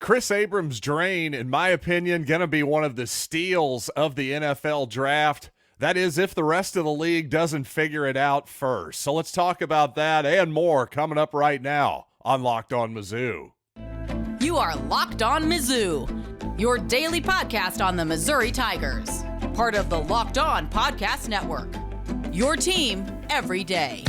Kris Abrams-Draine, in my opinion, going to be one of the steals of the NFL draft. That is, if the rest of the league doesn't figure it out first. So let's talk about that and more coming up right now on Locked On Mizzou. You are Locked On Mizzou, your daily podcast on the Missouri Tigers. Part of the Locked On Podcast Network. Your team every day.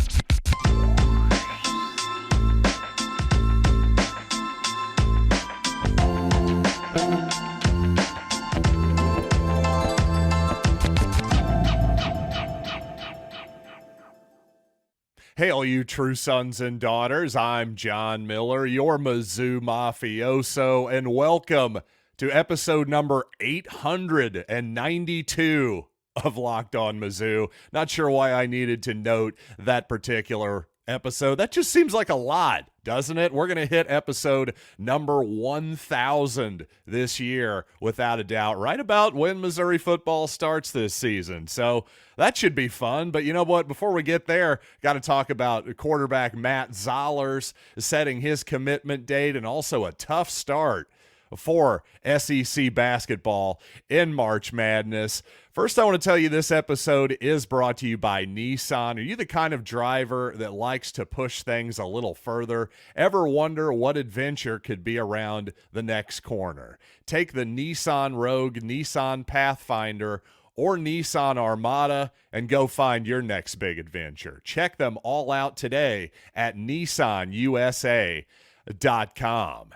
Hey, all you true sons and daughters, I'm John Miller, your Mizzou mafioso, and welcome to episode number 892 of Locked On Mizzou. Not sure why I needed to note that particular episode. That just seems like a lot, doesn't it? We're going to hit episode number 1000 this year, without a doubt, right about when Missouri football starts this season. So that should be fun. But you know what? Before we get there, got to talk about quarterback Matt Zollers setting his commitment date, and also a tough start for SEC basketball in March Madness. First, I want to tell you this episode is brought to you by Nissan. Are you the kind of driver that likes to push things a little further? Ever wonder what adventure could be around the next corner? Take the Nissan Rogue, Nissan Pathfinder, or Nissan Armada and go find your next big adventure. Check them all out today at nissanusa.com.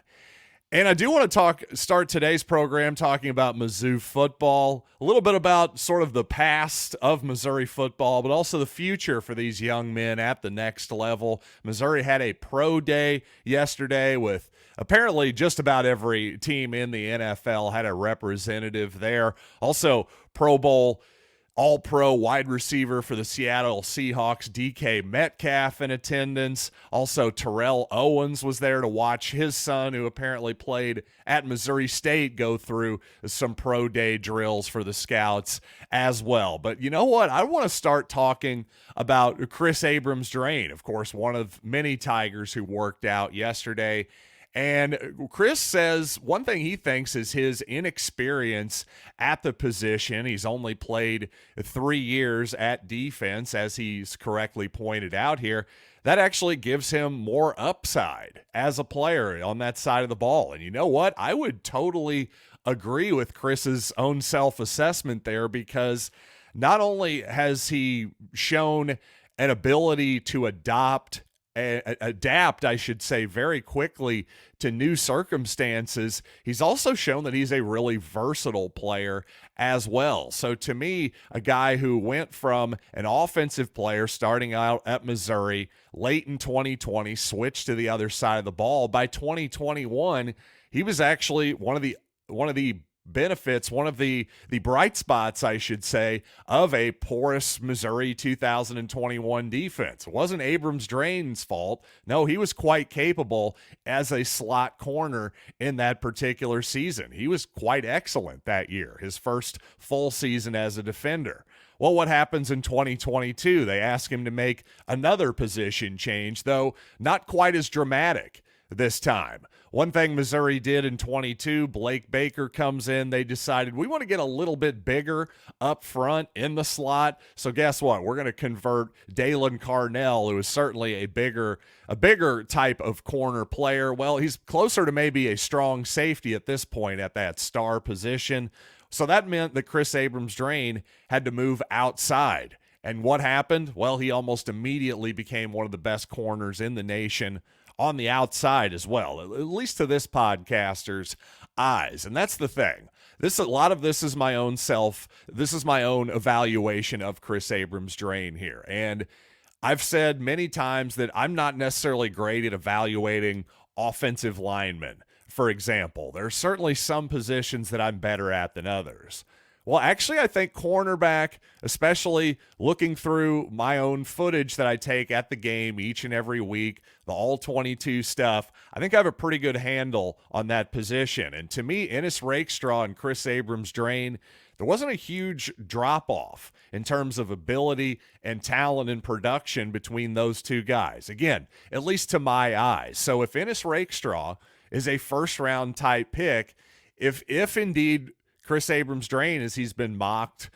And I do want to start today's program talking about Mizzou football, a little bit about sort of the past of Missouri football, but also the future for these young men at the next level. Missouri had a pro day yesterday with apparently just about every team in the NFL had a representative there. Also, Pro Bowl All-Pro wide receiver for the Seattle Seahawks, DK Metcalf, in attendance. Also, Terrell Owens was there to watch his son, who apparently played at Missouri State, go through some pro day drills for the scouts as well. But you know what? I want to start talking about Kris Abrams-Draine, of course, one of many Tigers who worked out yesterday. And Kris says one thing he thinks is his inexperience at the position. He's only played 3 years at defense, as he's correctly pointed out here. That actually gives him more upside as a player on that side of the ball. And you know what? I would totally agree with Kris's own self-assessment there, because not only has he shown an ability to adapt, I should say, very quickly to new circumstances, he's also shown that he's a really versatile player as well. So to me, a guy who went from an offensive player starting out at Missouri late in 2020, switched to the other side of the ball. By 2021, he was actually one of the benefits, one of the bright spots, I should say, of a porous Missouri 2021 defense. It wasn't Abrams-Draine's fault. No, he was quite capable as a slot corner in that particular season. He was quite excellent that year, his first full season as a defender. Well, what happens in 2022? They ask him to make another position change, though not quite as dramatic this time. One thing Missouri did in 22, Blake Baker comes in. They decided we want to get a little bit bigger up front in the slot. So guess what? We're going to convert Dalen Carnell, who is certainly a bigger type of corner player. Well, he's closer to maybe a strong safety at this point at that star position. So that meant that Kris Abrams-Draine had to move outside. And what happened? Well, he almost immediately became one of the best corners in the nation on the outside as well, at least to this podcaster's eyes. And that's the thing. A lot of this is my own evaluation of Kris Abrams-Draine here. And I've said many times that I'm not necessarily great at evaluating offensive linemen. For example, there are certainly some positions that I'm better at than others. Well, actually, I think cornerback, especially looking through my own footage that I take at the game each and every week, the all-22 stuff, I think I have a pretty good handle on that position. And to me, Ennis Rakestraw and Kris Abrams-Draine, there wasn't a huge drop-off in terms of ability and talent and production between those two guys. Again, at least to my eyes. So if Ennis Rakestraw is a first-round type pick. If indeed Kris Abrams-Draine, as he's been mock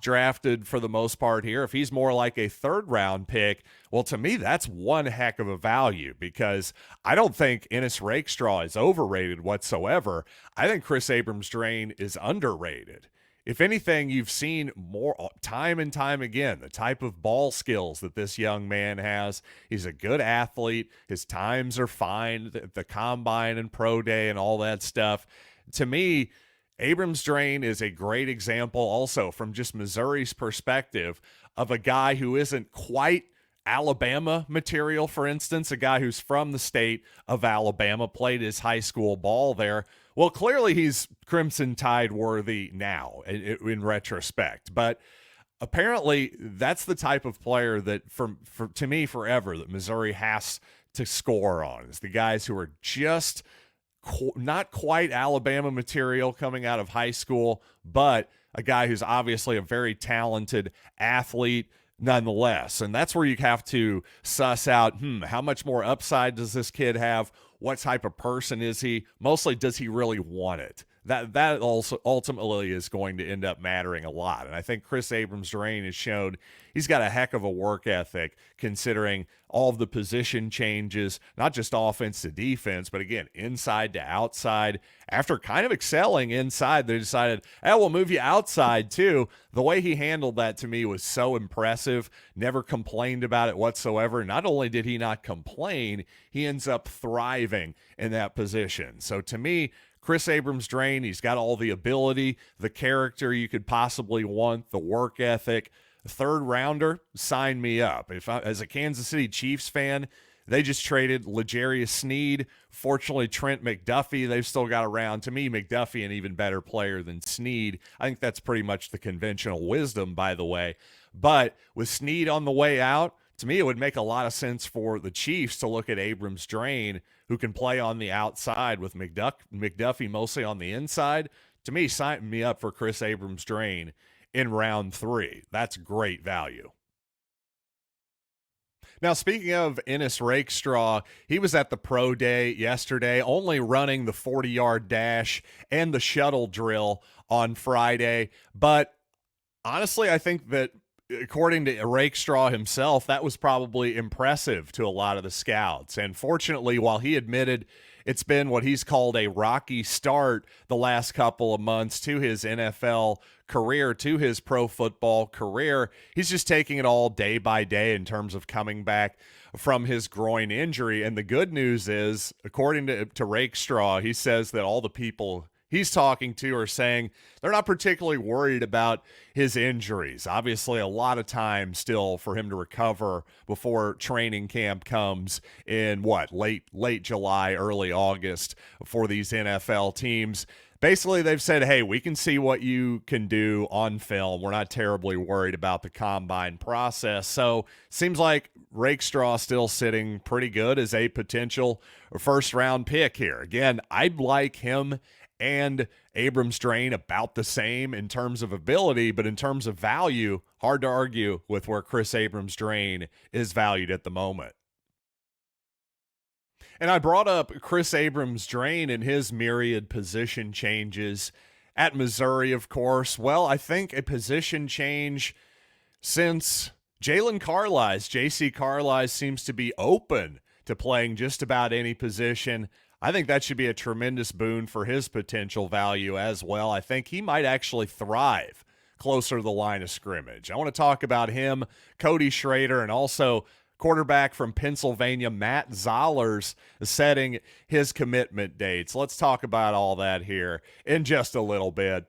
drafted for the most part here, if he's more like a third-round pick, well, to me, that's one heck of a value, because I don't think Ennis Rakestraw is overrated whatsoever. I think Kris Abrams-Draine is underrated. If anything, you've seen more time and time again the type of ball skills that this young man has. He's a good athlete. His times are fine, the combine and pro day and all that stuff. To me, Abrams-Draine is a great example also from just Missouri's perspective of a guy who isn't quite Alabama material, for instance, a guy who's from the state of Alabama, played his high school ball there. Well, clearly he's Crimson Tide worthy now in retrospect, but apparently that's the type of player that to me forever that Missouri has to score on, is the guys who are just not quite Alabama material coming out of high school, but a guy who's obviously a very talented athlete nonetheless. And that's where you have to suss out, how much more upside does this kid have? What type of person is he? Mostly, does he really want it? That also ultimately is going to end up mattering a lot. And I think Kris Abrams-Draine has shown he's got a heck of a work ethic, considering all of the position changes, not just offense to defense, but again, inside to outside. After kind of excelling inside, they decided, we'll move you outside too. The way he handled that to me was so impressive. Never complained about it whatsoever. Not only did he not complain, he ends up thriving in that position. So to me, Kris Abrams-Draine, he's got all the ability, the character you could possibly want, the work ethic. Third rounder, sign me up. As a Kansas City Chiefs fan, they just traded L'Jarius Sneed. Fortunately, Trent McDuffie, they've still got around. To me, McDuffie, an even better player than Sneed. I think that's pretty much the conventional wisdom, by the way. But with Sneed on the way out, to me, it would make a lot of sense for the Chiefs to look at Abrams-Draine, who can play on the outside with McDuffie mostly on the inside. To me, sign me up for Kris Abrams-Draine in round 3. That's great value. Now, speaking of Ennis Rakestraw, he was at the pro day yesterday, only running the 40-yard dash and the shuttle drill on Friday. But honestly, I think that according to Rakestraw himself, that was probably impressive to a lot of the scouts. And fortunately, while he admitted it's been what he's called a rocky start the last couple of months to his NFL career, to his pro football career, he's just taking it all day by day in terms of coming back from his groin injury. And the good news is, according to Rakestraw, he says that all the people he's talking to are saying they're not particularly worried about his injuries. Obviously, a lot of time still for him to recover before training camp comes in late July, early August for these NFL teams. Basically, they've said, hey, we can see what you can do on film. We're not terribly worried about the combine process. So seems like Rakestraw still sitting pretty good as a potential first-round pick here. Again, I'd like him and Abrams-Draine about the same in terms of ability, but in terms of value, hard to argue with where Kris Abrams-Draine is valued at the moment. And I brought up Kris Abrams-Draine and his myriad position changes at Missouri, of course. Well, I think a position change since J.C. Carlies seems to be open to playing just about any position. I think that should be a tremendous boon for his potential value as well. I think he might actually thrive closer to the line of scrimmage. I want to talk about him, Cody Schrader, and also quarterback from Pennsylvania, Matt Zollers, setting his commitment dates. Let's talk about all that here in just a little bit.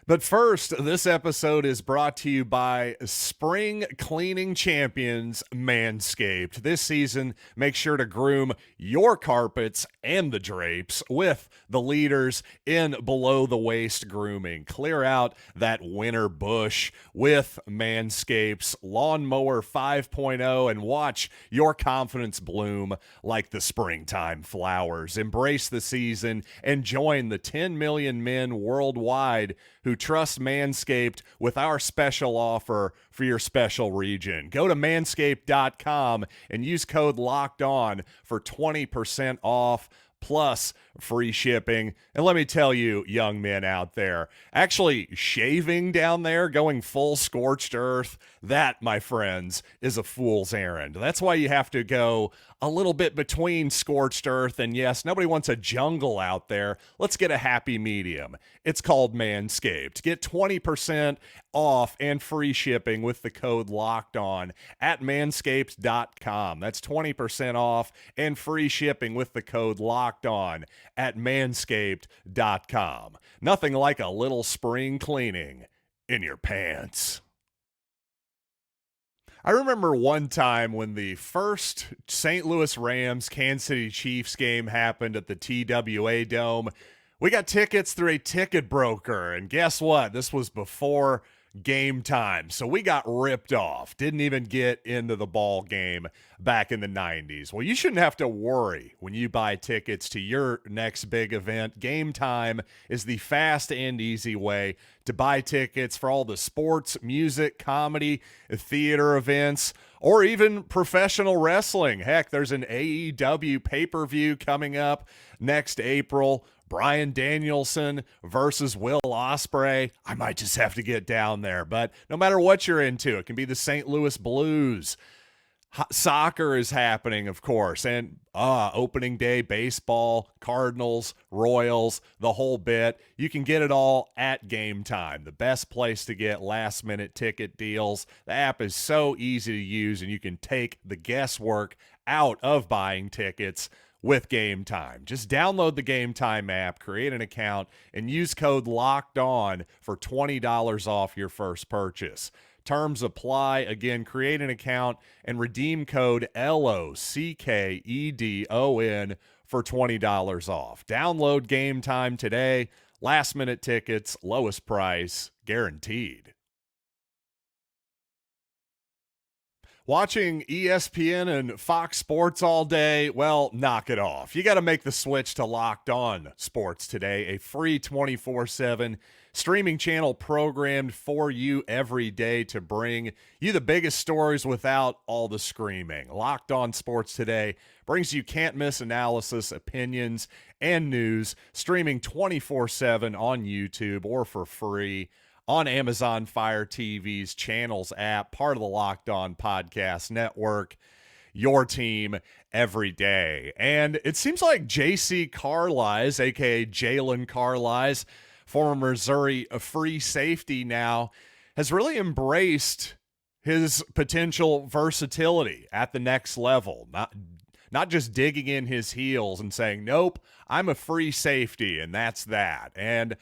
But first, this episode is brought to you by spring cleaning champions Manscaped. This season, make sure to groom your carpets and the drapes with the leaders in below-the-waist grooming. Clear out that winter bush with Manscaped's Lawnmower 5.0 and watch your confidence bloom like the springtime flowers. Embrace the season and join the 10 million men worldwide who who trust Manscaped with our special offer for your special region. Go to manscaped.com and use code LOCKEDON for 20% off plus free shipping. And let me tell you, young men out there, actually shaving down there, going full scorched earth, that, my friends, is a fool's errand. That's why you have to go a little bit between scorched earth and, yes, nobody wants a jungle out there. Let's get a happy medium. It's called Manscaped. Get 20% off and free shipping with the code LOCKEDON at manscaped.com. That's 20% off and free shipping with the code LOCKEDON at manscaped.com. Nothing like a little spring cleaning in your pants. I remember one time when the first St. Louis Rams Kansas City Chiefs game happened at the TWA Dome. We got tickets through a ticket broker, and guess what? This was before game time, so we got ripped off. Didn't even get into the ball game back in the 90s. Well, you shouldn't have to worry when you buy tickets to your next big event. Gametime is the fast and easy way to buy tickets for all the sports, music, comedy, theater events, or even professional wrestling. Heck, there's an AEW pay-per-view coming up next April. Bryan Danielson versus Will Ospreay. I might just have to get down there, but no matter what you're into, it can be the St. Louis Blues. Soccer is happening, of course, and opening day baseball, Cardinals, Royals, the whole bit. You can get it all at Gametime, the best place to get last-minute ticket deals. The app is so easy to use, and you can take the guesswork out of buying tickets with Gametime. Just download the Gametime app, create an account, and use code LOCKEDON for $20 off your first purchase. Terms apply. Again, create an account and redeem code LOCKEDON for $20 off. Download Gametime today. Last minute tickets, lowest price, guaranteed. Watching ESPN and Fox Sports all day? Well, knock it off. You got to make the switch to Locked On Sports today, a free 24/7 streaming channel programmed for you every day to bring you the biggest stories without all the screaming. Locked On Sports today brings you can't-miss analysis, opinions, and news, streaming 24/7 on YouTube or for free on Amazon Fire TV's Channels app, part of the Locked On Podcast Network, your team every day. And it seems like J.C. Carlies, a.k.a. Jalen Carlies, former Missouri free safety now, has really embraced his potential versatility at the next level. Not just digging in his heels and saying, nope, I'm a free safety, and that's that. And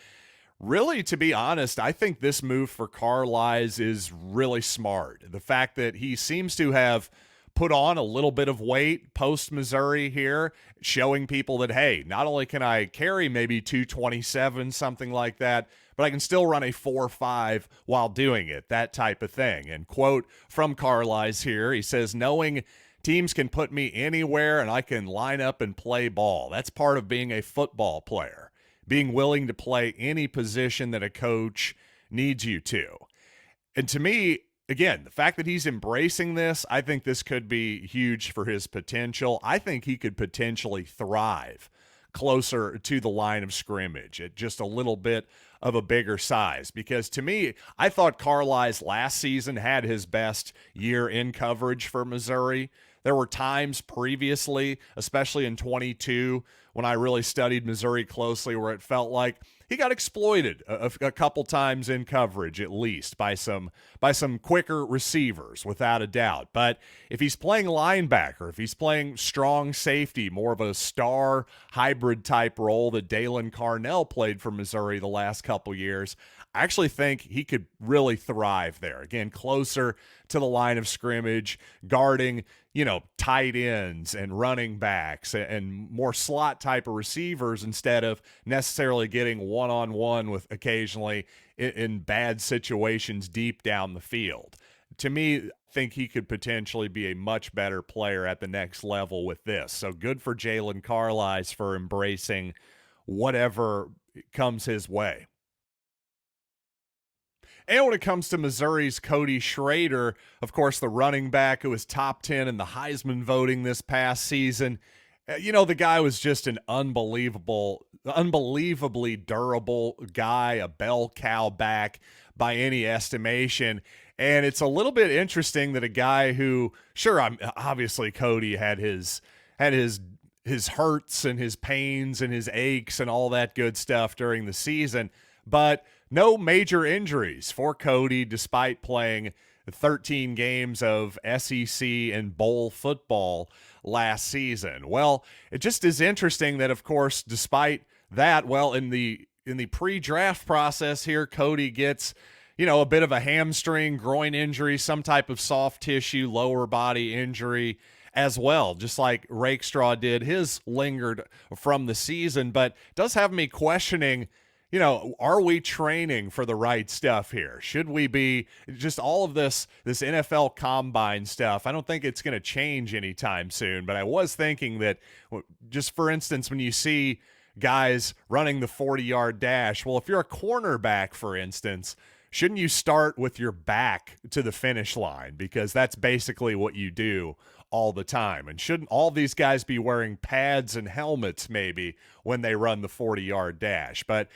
really, to be honest, I think this move for Carlies is really smart. The fact that he seems to have put on a little bit of weight post-Missouri here, showing people that, hey, not only can I carry maybe 227, something like that, but I can still run a 4.5 while doing it, that type of thing. And quote from Carlies here, he says, knowing teams can put me anywhere and I can line up and play ball. That's part of being a football player. Being willing to play any position that a coach needs you to. And to me, again, the fact that he's embracing this, I think this could be huge for his potential. I think he could potentially thrive closer to the line of scrimmage at just a little bit of a bigger size. Because to me, I thought Carlies last season had his best year in coverage for Missouri. There were times previously, especially in 22, when I really studied Missouri closely, where it felt like he got exploited a couple times in coverage, at least by some quicker receivers, without a doubt. But if he's playing linebacker, if he's playing strong safety, more of a star hybrid type role that Dalen Carnell played for Missouri the last couple years, I actually think he could really thrive there. Again, closer to the line of scrimmage, guarding, tight ends and running backs and more slot type of receivers instead of necessarily getting one-on-one with occasionally in bad situations deep down the field. To me, I think he could potentially be a much better player at the next level with this. So good for Jalen Carlies for embracing whatever comes his way. And when it comes to Missouri's Cody Schrader, of course, the running back who was top 10 in the Heisman voting this past season, the guy was just an unbelievably durable guy, a bell cow back by any estimation. And it's a little bit interesting that a guy who, obviously Cody had his hurts and his pains and his aches and all that good stuff during the season, but no major injuries for Cody despite playing 13 games of SEC and bowl football last season. Well, it just is interesting that, of course, despite that, in the pre-draft process here, Cody gets, a bit of a hamstring, groin injury, some type of soft tissue, lower body injury as well, just like Rakestraw did. His lingered from the season, but does have me questioning, are we training for the right stuff here? Should we be just all of this NFL combine stuff? I don't think it's going to change anytime soon, but I was thinking that just for instance, when you see guys running the 40-yard dash, well, if you're a cornerback, for instance, shouldn't you start with your back to the finish line? Because that's basically what you do all the time. And shouldn't all these guys be wearing pads and helmets maybe when they run the 40-yard dash? But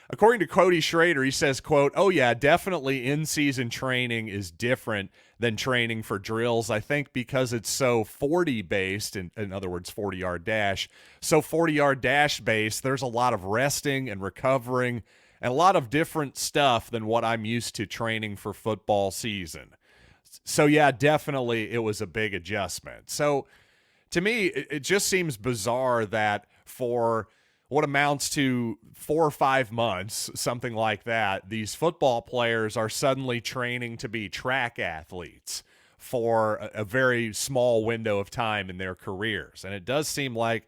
according to Cody Schrader, he says, quote, "Oh yeah, definitely in-season training is different than training for drills. I think because it's so 40-based, in other words, 40-yard dash, so 40-yard dash based, there's a lot of resting and recovering and a lot of different stuff than what I'm used to training for football season." So yeah, definitely it was a big adjustment. So to me, it just seems bizarre that for what amounts to 4 or 5 months, something like that, these football players are suddenly training to be track athletes for a very small window of time in their careers. And it does seem like,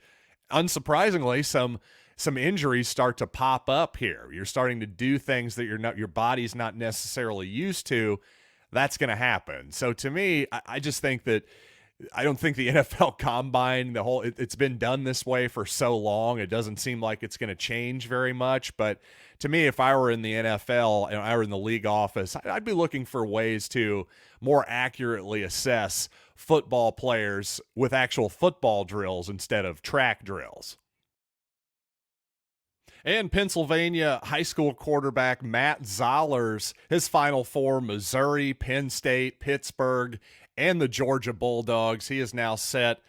unsurprisingly, some injuries start to pop up here. You're starting to do things that your body's not necessarily used to. That's going to happen. So to me, I just think that I don't think the NFL Combine, it's been done this way for so long. It doesn't seem like it's going to change very much. But to me, if I were in the NFL and I were in the league office, I'd be looking for ways to more accurately assess football players with actual football drills instead of track drills. And Pennsylvania high school quarterback Matt Zollers, his Final Four, Missouri, Penn State, Pittsburgh, and the Georgia Bulldogs. He has now set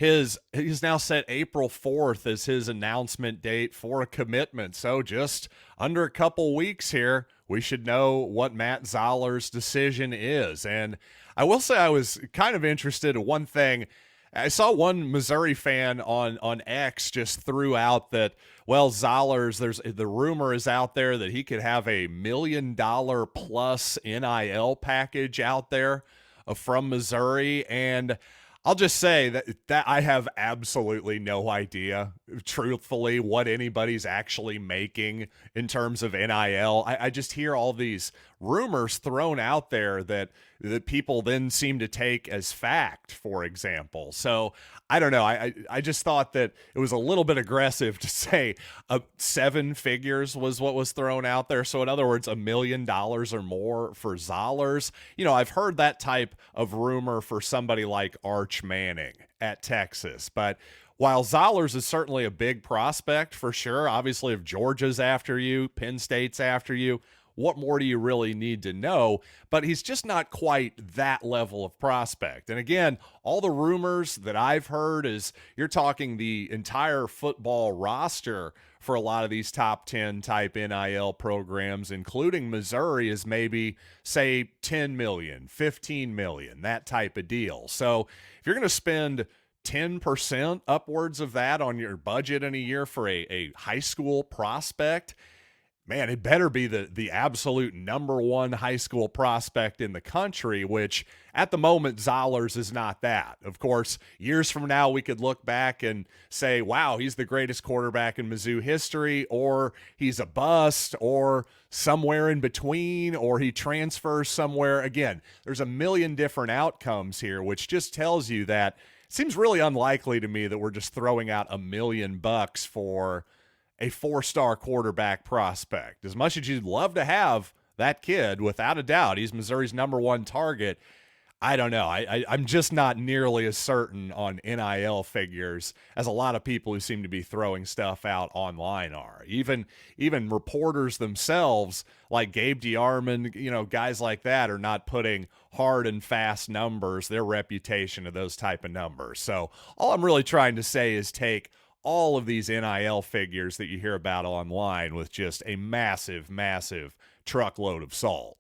April 4th as his announcement date for a commitment. So just under a couple weeks here, we should know what Matt Zollers' decision is. And I will say I was kind of interested in one thing. I saw one Missouri fan on X just threw out that, Zollers, the rumor is out there that he could have a $1 million plus NIL package out there from Missouri. And I'll just say that I have absolutely no idea, truthfully, what anybody's actually making in terms of NIL. I just hear all these rumors thrown out there that people then seem to take as fact, for example. So I don't know. I just thought that it was a little bit aggressive to say 7 figures was what was thrown out there. So in other words, $1 million or more for Zollers. I've heard that type of rumor for somebody like Arch Manning at Texas. But while Zollers is certainly a big prospect for sure, obviously if Georgia's after you, Penn State's after you, what more do you really need to know? But he's just not quite that level of prospect. And again, all the rumors that I've heard is you're talking the entire football roster for a lot of these top 10 type NIL programs, including Missouri, is maybe, say, 10 million, 15 million, that type of deal. So if you're going to spend 10% upwards of that on your budget in a year for a high school prospect, man, it better be the absolute number one high school prospect in the country, which at the moment, Zollers is not that. Of course, years from now, we could look back and say, wow, he's the greatest quarterback in Mizzou history, or he's a bust, or somewhere in between, or he transfers somewhere. Again, there's a million different outcomes here, which just tells you that it seems really unlikely to me that we're just throwing out $1 million for a 4-star quarterback prospect. As much as you'd love to have that kid, without a doubt, he's Missouri's number one target. I don't know. I'm just not nearly as certain on NIL figures as a lot of people who seem to be throwing stuff out online are. Even reporters themselves, like Gabe DeArmond, guys like that, are not putting hard and fast numbers, their reputation of those type of numbers. So all I'm really trying to say is take all of these NIL figures that you hear about online with just a massive, massive truckload of salt.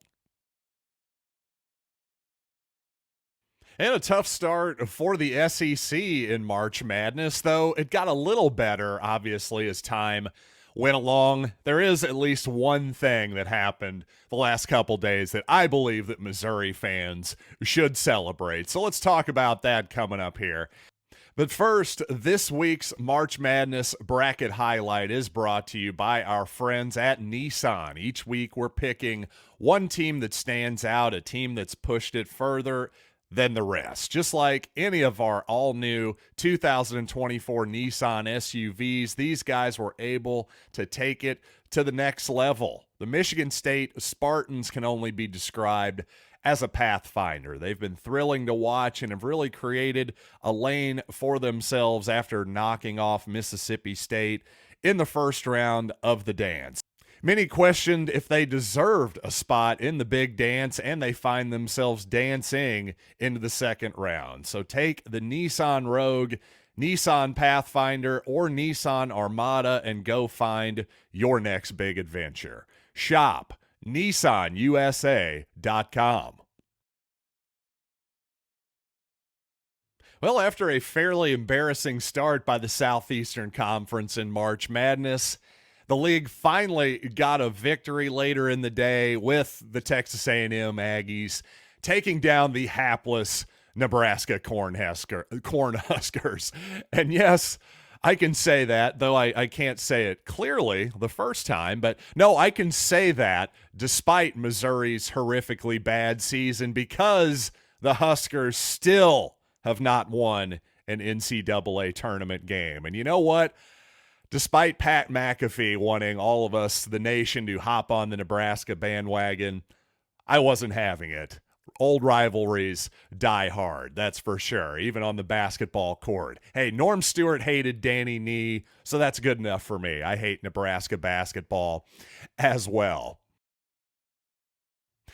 And a tough start for the SEC in March Madness, though it got a little better, obviously, as time went along. There is at least one thing that happened the last couple days that I believe that Missouri fans should celebrate. So let's talk about that coming up here. But first, this week's March Madness bracket highlight is brought to you by our friends at Nissan. Each week we're picking one team that stands out, a team that's pushed it further than the rest. Just like any of our all-new 2024 Nissan SUVs, these guys were able to take it to the next level. The Michigan State Spartans can only be described as a Pathfinder. They've been thrilling to watch and have really created a lane for themselves after knocking off Mississippi State in the first round of the dance. Many questioned if they deserved a spot in the big dance, and they find themselves dancing into the second round. So take the Nissan Rogue, Nissan Pathfinder, or Nissan Armada and go find your next big adventure. Shop NissanUSA.com. Well, after a fairly embarrassing start by the Southeastern Conference in March Madness, the league finally got a victory later in the day with the Texas A&M Aggies taking down the hapless Nebraska Cornhuskers. And yes, I can say that, though I can't say it clearly the first time. But no, I can say that despite Missouri's horrifically bad season, because the Huskers still have not won an NCAA tournament game. And you know what? Despite Pat McAfee wanting all of us, the nation, to hop on the Nebraska bandwagon, I wasn't having it. Old rivalries die hard, that's for sure, even on the basketball court. Hey, Norm Stewart hated Danny Nee, so that's good enough for me. I hate Nebraska basketball as well.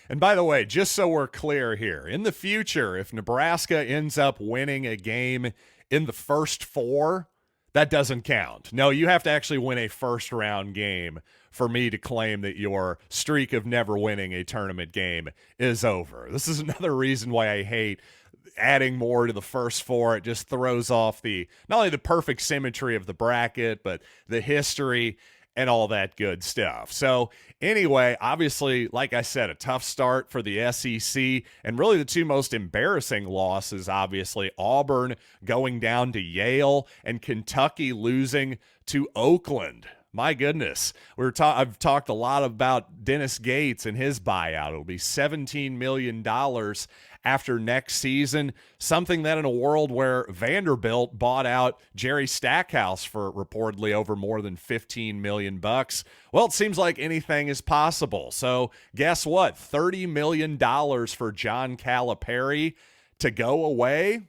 And by the way, just so we're clear here, in the future, if Nebraska ends up winning a game in the first four, that doesn't count. No, you have to actually win a first-round game for me to claim that your streak of never winning a tournament game is over. This is another reason why I hate adding more to the first four. It just throws off not only the perfect symmetry of the bracket, but the history and all that good stuff. So anyway, obviously, like I said, a tough start for the SEC, and really the two most embarrassing losses, obviously, Auburn going down to Yale and Kentucky losing to Oakland. My goodness. I've talked a lot about Dennis Gates and his buyout. It'll be $17 million after next season, something that in a world where Vanderbilt bought out Jerry Stackhouse for reportedly over more than $15 million, well, it seems like anything is possible. So guess what? $30 million for John Calipari to go away?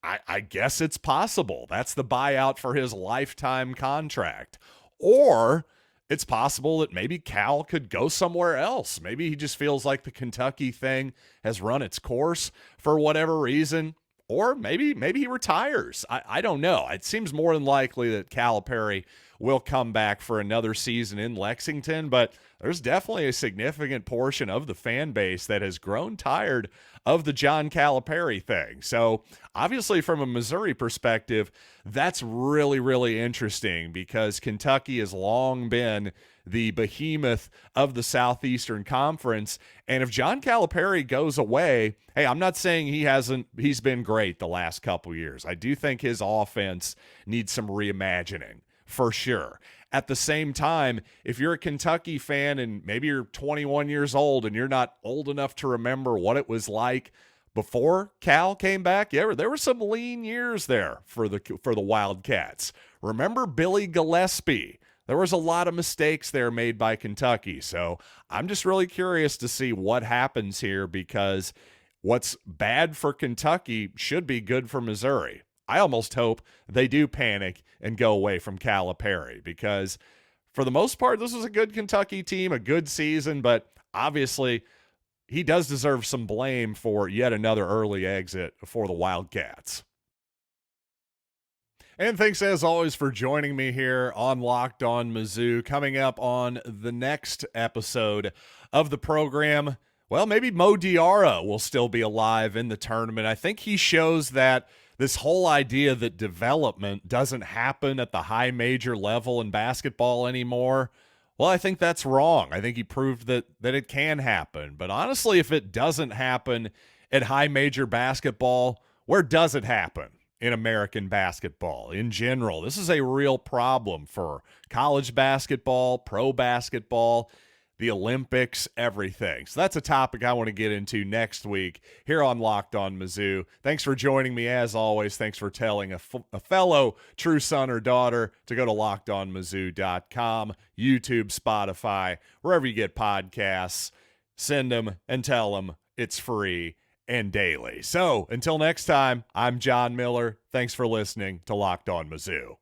I guess it's possible. That's the buyout for his lifetime contract. Or it's possible that maybe Cal could go somewhere else. Maybe he just feels like the Kentucky thing has run its course for whatever reason. Or maybe he retires. I don't know. It seems more than likely that Calipari will come back for another season in Lexington, but there's definitely a significant portion of the fan base that has grown tired of the John Calipari thing. So obviously from a Missouri perspective, that's really, really interesting, because Kentucky has long been the behemoth of the Southeastern Conference. And if John Calipari goes away, hey, I'm not saying he's been great the last couple years. I do think his offense needs some reimagining, for sure. At the same time, if you're a Kentucky fan and maybe you're 21 years old and you're not old enough to remember what it was like before Cal came back, yeah, there were some lean years there for the Wildcats. Remember Billy Gillispie? there was a lot of mistakes there made by Kentucky. So I'm just really curious to see what happens here, because what's bad for Kentucky should be good for Missouri. I almost hope they do panic and go away from Calipari, because for the most part, this was a good Kentucky team, a good season, but obviously he does deserve some blame for yet another early exit for the Wildcats. And thanks, as always, for joining me here on Locked On Mizzou. Coming up on the next episode of the program, well, maybe Mo Diarra will still be alive in the tournament. I think he shows that this whole idea that development doesn't happen at the high major level in basketball anymore, well, I think that's wrong. I think he proved that it can happen. But honestly, if it doesn't happen at high major basketball, where does it happen? In American basketball in general. This is a real problem for college basketball, pro basketball, the Olympics, everything. So that's a topic I want to get into next week here on Locked On Mizzou. Thanks for joining me as always. Thanks for telling a fellow true son or daughter to go to lockedonmizzou.com, YouTube, Spotify, wherever you get podcasts. Send them and tell them it's free and daily. So until next time, I'm John Miller. Thanks for listening to Locked On Mizzou.